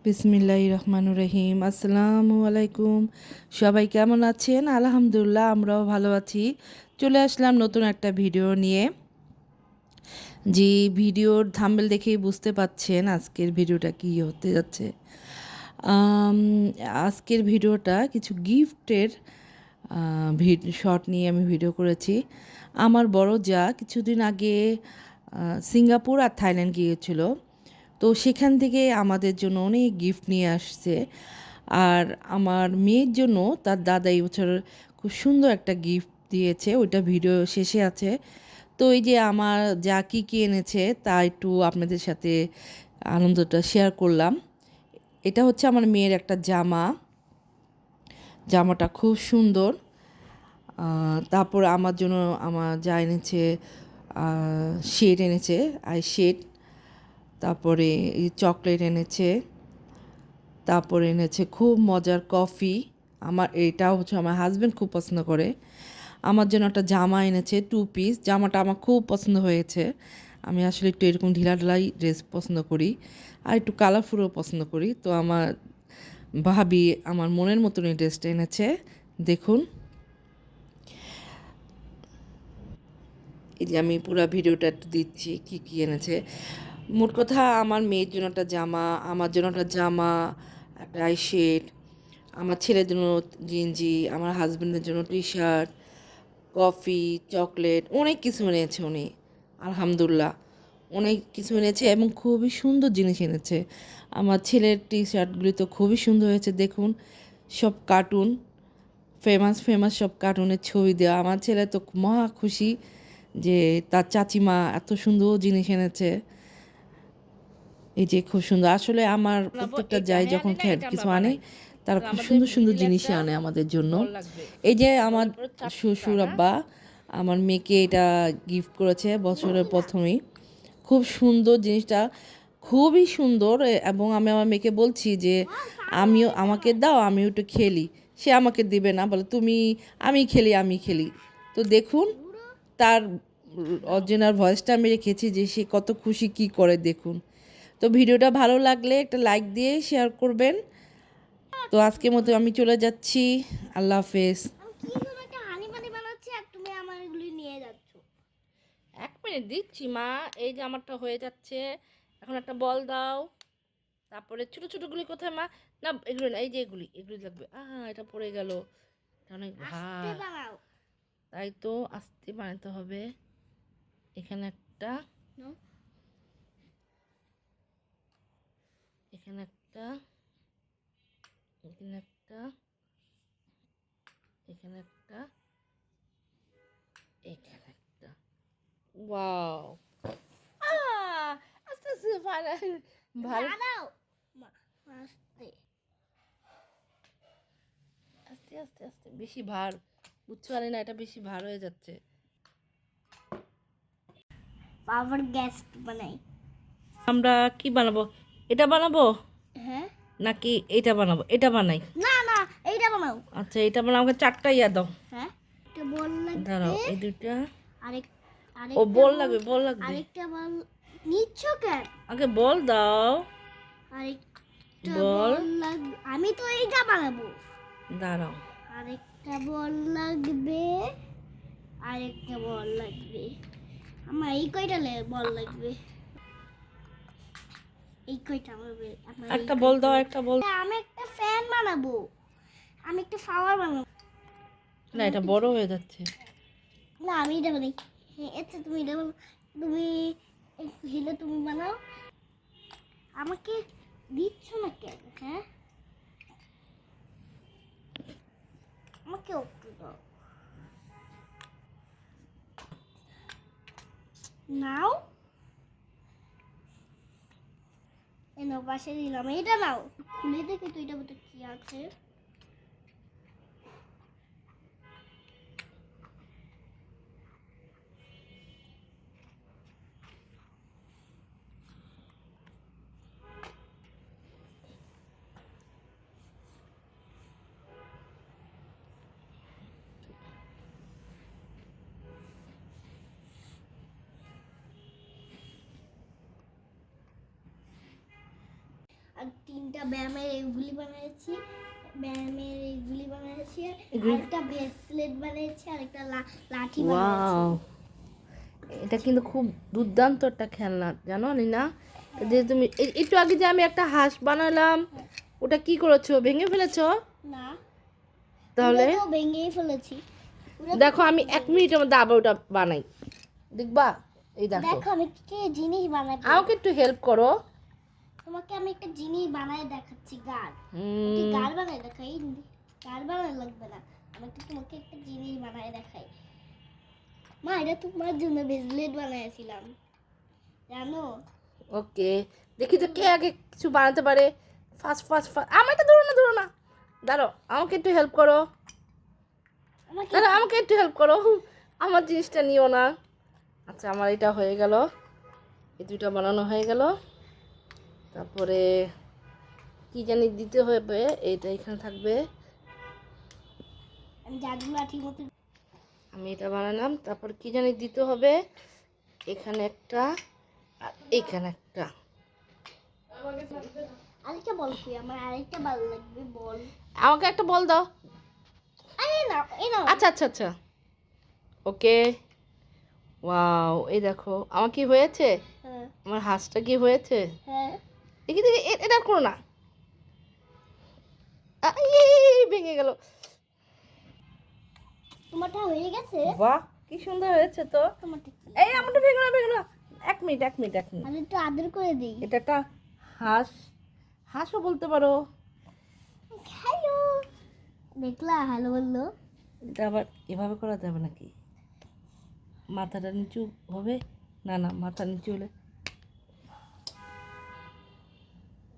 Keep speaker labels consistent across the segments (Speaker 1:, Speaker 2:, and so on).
Speaker 1: বিসমিল্লাহির রহমানির রহিম। আসসালামু আলাইকুম। সবাই কেমন আছেন? আলহামদুলিল্লাহ, আমরাও ভালো আছি। চলে আসলাম নতুন একটা ভিডিও নিয়ে। যে ভিডিওর থাম্বনেল দেখেই বুঝতে পাচ্ছেন আজকের ভিডিওটা কী হতে যাচ্ছে। আম, আজকের ভিডিওটা কিছু গিফটের শর্ট নিয়ে আমি ভিডিও করেছি। আমার বড় যা কিছুদিন আগে সিঙ্গাপুর আর থাইল্যান্ড গিয়েছিল, তো সেখান থেকে আমাদের জন্য অনেক গিফট নিয়ে আসছে। আর আমার মেয়ের জন্য তার দাদা এই বছর খুব সুন্দর একটা গিফট দিয়েছে, ওইটা ভিডিও শেষে আছে। তো এই যে আমার যা কী কী এনেছে তা একটু আপনাদের সাথে আনন্দটা শেয়ার করলাম। এটা হচ্ছে আমার মেয়ের একটা জামা। জামাটা খুব সুন্দর। তারপর আমার জন্য আমার যা এনেছে শেড এনেছে, আই শেড। তারপরে এই চকলেট এনেছে। তারপরে এনেছে খুব মজার কফি। এটাও হচ্ছে আমার হাজব্যান্ড খুব পছন্দ করে। আমার জন্য একটা জামা এনেছে 2 পিস। জামাটা আমার খুব পছন্দ হয়েছে। আমি আসলে একটু এরকম ঢিলাঢালাই ড্রেস পছন্দ করি, আর একটু কালারফুলও পছন্দ করি। তো আমার ভাবি আমার মনের মতন এই ড্রেসটা এনেছে। দেখুন, এই যে আমি পুরো ভিডিওটা একটু দিচ্ছি কী কী এনেছে। মোট কথা আমার মেয়ের জন্য একটা জামা, আমার জন্য একটা জামা, একটা আই শেড, আমার ছেলের জন্য গেঞ্জি, আমার হাজব্যান্ডের জন্য টি শার্ট, কফি, চকলেট, অনেক কিছু এনেছে উনি। আলহামদুলিল্লাহ, অনেক কিছু এনেছে এবং খুবই সুন্দর জিনিস এনেছে। আমার ছেলের টি শার্টগুলি তো খুবই সুন্দর হয়েছে। দেখুন, সব কার্টুন, ফেমাস ফেমাস সব কার্টুনের ছবি দেওয়া। আমার ছেলে তো মহা খুশি যে তার চাচিমা এত সুন্দর জিনিস এনেছে। এই যে খুব সুন্দর। আসলে আমার প্রত্যেকটা যাই যখন কিছু আনে, তারা খুব সুন্দর সুন্দর জিনিসই আনে আমাদের জন্য। এই যে আমার শ্বশুর আব্বা আমার মেয়েকে এটা গিফট করেছে বছরের প্রথমেই। খুব সুন্দর জিনিসটা, খুবই সুন্দর। এবং আমি আমার মেয়েকে বলছি যে আমাকে দাও, আমিও একটু খেলি। সে আমাকে দিবে না, বলে তুমি, আমি খেলি। তো দেখুন, তার অরিজিনাল ভয়েসটা আমি রেখেছি যে সে কত খুশি কি করে দেখুন। তো ভিডিওটা ভালো লাগলে একটা লাইক দিয়ে শেয়ার করবেন। তো আজকের মতো আমি চলে যাচ্ছি। আল্লাহ হাফেজ।
Speaker 2: আমি কি যেন একটা হানি পানি বানাচ্ছি আর তুমি আমার এগুলি নিয়ে যাচ্ছ।
Speaker 3: 1 মিনিট দিচ্ছি মা। এই যে আমারটা হয়ে যাচ্ছে। এখন একটা বল দাও। তারপরে ছোট ছোটগুলি কোথায় মা? না, এগুলো না, এই যে এগুলি এগুলি লাগবে। এটা পড়ে গেল। এটা অনেক
Speaker 2: আস্তে
Speaker 3: ভার।
Speaker 2: বানাও।
Speaker 3: তাই তো আস্তে বানাতে হবে। এখানে একটা,
Speaker 2: নাও।
Speaker 3: এখানে একটা, এখানে একটা, এখানে একটা, এখানে একটা। ওয়াও! আস্তে আস্তে ভালো।
Speaker 2: দাঁড়াও। আস্তে।
Speaker 3: আস্তে আস্তে আস্তে, বেশি ভার বুঝতে পারি না, এটা বেশি ভার হয়ে যাচ্ছে।
Speaker 2: আবার গ্যাস বানাই।
Speaker 3: আমরা কি বানাবো? এটা বানাবো
Speaker 2: হ্যাঁ।
Speaker 3: নাকি এটা বানাবো? এটা বানাই।
Speaker 2: না না, এইটা বানাও।
Speaker 3: আচ্ছা, এটা বানাও। আমাকে 4টা ইয়া দাও।
Speaker 2: হ্যাঁ। একটা বল লাগবে।
Speaker 3: দাঁড়াও, এই দুইটা।
Speaker 2: আরেক
Speaker 3: ও,
Speaker 2: আরেকটা
Speaker 3: বল
Speaker 2: বল।
Speaker 3: লাগবে, বল লাগবে।
Speaker 2: আরেকটা বল নিচ্ছ কেন?
Speaker 3: আগে বল দাও।
Speaker 2: আরেকটা
Speaker 3: বল।
Speaker 2: বল লাগবে। আমি তো এইটা বানাবো।
Speaker 3: দাঁড়াও।
Speaker 2: আরেকটা বল লাগবে। আরেকটা বল লাগবে। আমার এই কয়টা বল লাগবে। এই কয়টা আমার এই
Speaker 3: একটা বল
Speaker 2: কয়টা
Speaker 3: দাও,
Speaker 2: বল।
Speaker 3: একটা বল।
Speaker 2: আমি একটা ফ্যান বানাবো। আমি একটা ফ্লাওয়ার বানাবো।
Speaker 3: না, এটা বড় হয়ে যাচ্ছে।
Speaker 2: না, আমি এটা বানাই। হ্যাঁ, আচ্ছা তুমি এটা বানাও। তুমি হিলে তুমি বানাও। আমাকে দিচ্ছ না কেন? হ্যাঁ, আমাকে একটু দাও। নাও, এনো পাশে দিলাম। এটা নাও, খুলে দেখে তো এটা মধ্যে কি আছে। আর 3টা ব্যায়ামের এইগুলি বানিয়েছি,
Speaker 3: এগুলি-
Speaker 2: আর একটা ব্রেসলেট বানিয়েছি, আর একটা লাঠি বানিয়েছি।
Speaker 3: ওয়াও, এটা কিন্তু খুব দুর্দান্ত একটা খেলনা, জানো না? যে তুমি একটু আগে যে আমি একটা হাঁস বানালাম, ওটা কি করেছো, ভেঙে ফেলেছো?
Speaker 2: না,
Speaker 3: তাহলে
Speaker 2: ওটা তো ভেঙেই ফেলেছি। ওটা তো
Speaker 3: দেখো আমি 1 মিনিটের মধ্যে আবার ওটা বানাই, দেখবা? এই দেখো,
Speaker 2: দেখো আমি কি জিনিস বানাবো।
Speaker 3: আমাকে একটু হেল্প করো।
Speaker 2: তোমাকে আমি একটা জিনিস বানায় দেখাচ্ছি, গাড়।
Speaker 3: হুম,
Speaker 2: কি গাড় বানায় দেখাই? গাড় বানায় লাগবে না, আমাকে তোমাকে একটা জিনিস বানায় দেখাই। মা, এটা তোমার জন্য ব্রেসলেট বানাইছিলাম, জানো?
Speaker 3: ওকে, দেখি তো কে আগে কিছু বানাতে পারে। ফার্স্ট ফার্স্ট ফার্স্ট, আমার এটা ধরো না, দাঁড়ো, আমাকে একটু হেল্প করো,
Speaker 2: আমাকে
Speaker 3: আমাকে একটু হেল্প করো, আমার জিনিসটা নিও না। আচ্ছা, আমার এটা হয়ে গেল, এই দুইটা বানানো হয়ে গেল। তারপরে কি জানি দিতে হবে, এটা এখানে থাকবে।
Speaker 2: আমি জাদু লাঠির মতো।
Speaker 3: আমি এটা বানালাম, তারপর কি জানি দিতে হবে, এখানে একটা আর এখানে একটা।
Speaker 2: আরেকটা বল কই? আমার আরেকটা ভালো লাগবে, বল।
Speaker 3: আমাকে একটা বল দাও।
Speaker 2: আরে না, এই নাও।
Speaker 3: আচ্ছা আচ্ছা আচ্ছা, ওকে। ওয়াও, এই দেখো আমার কি হয়েছে,
Speaker 2: হ্যাঁ,
Speaker 3: আমার হাঁসটা কি হয়েছে।
Speaker 2: হ্যাঁ।
Speaker 3: দেখি দেখি, এটা আর করো না। ভেঙে গেল।
Speaker 2: তোমারটা হয়ে গেছে?
Speaker 3: বাহ, কি সুন্দর হয়েছে তো।
Speaker 2: তোমারটা কি?
Speaker 3: এই আমারটা ভেঙে না। 1 মিনিট।
Speaker 2: আমি একটু আদর করে দিই।
Speaker 3: এটা একটা হাঁস, হাঁসও বলতে পারো।
Speaker 2: হ্যালো, দেখলা? হ্যালো বললো।
Speaker 3: এটা আবার এভাবে করা যাবে নাকি, মাথাটা নিচু হবে? না না, মাথা নিচু হলে।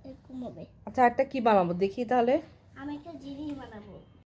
Speaker 2: এরকম হবে।
Speaker 3: আচ্ছা, একটা কি বানাবো দেখি তাহলে।
Speaker 2: আমি একটা জিনিস বানাবো।